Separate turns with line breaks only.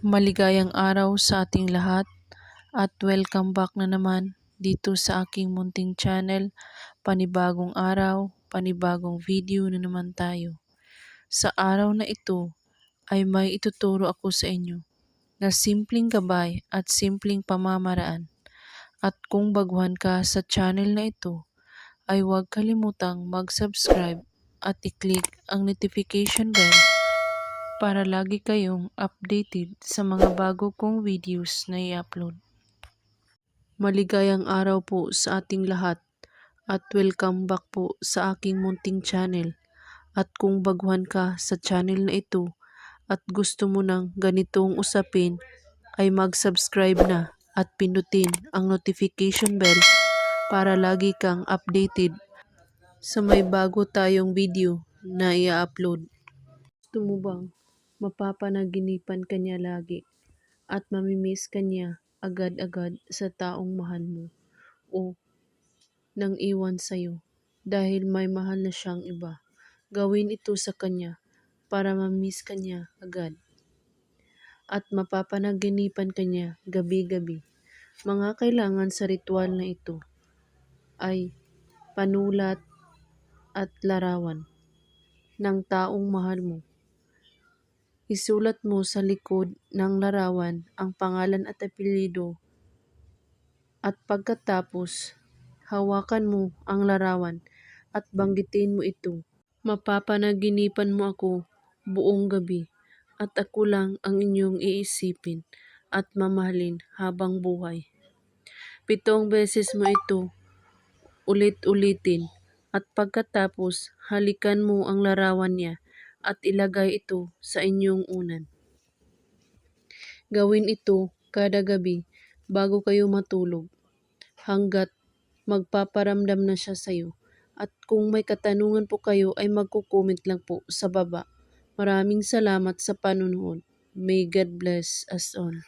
Maligayang araw sa ating lahat at welcome back na naman dito sa aking munting channel. Panibagong araw, panibagong video na naman tayo. Sa araw na ito ay may ituturo ako sa inyo na simpleng gabay at simpleng pamamaraan. At kung baguhan ka sa channel na ito, ay huwag kalimutang mag-subscribe at i-click ang notification bell para lagi kayong updated sa mga bago kong videos na i-upload. Maligayang araw po sa ating lahat at welcome back po sa aking munting channel. At kung baguhan ka sa channel na ito at gusto mo ng ganitong usapin, ay mag-subscribe na at pindutin ang notification bell para lagi kang updated sa may bago tayong video na i-upload. Gusto mo bang mapapanaginipan ka niya lagi at mamimiss ka niya agad-agad sa taong mahal mo o nang iwan sa'yo dahil may mahal na siyang iba? Gawin ito sa kanya para mamimiss ka niya agad at mapapanaginipan ka niya gabi-gabi. Mga kailangan sa ritual na ito ay panulat at larawan ng taong mahal mo. Isulat mo sa likod ng larawan ang pangalan at apelyido at pagkatapos hawakan mo ang larawan at banggitin mo ito. Mapapanaginipan mo ako buong gabi at ako lang ang inyong iisipin at mamahalin habang buhay. 7 beses mo ito ulit-ulitin at pagkatapos halikan mo ang larawan niya at ilagay ito sa inyong unan. Gawin ito kada gabi bago kayo matulog hanggat magpaparamdam na siya sa'yo. At kung may katanungan po kayo ay magko-comment lang po sa baba. Maraming salamat sa panonood. May God bless us all.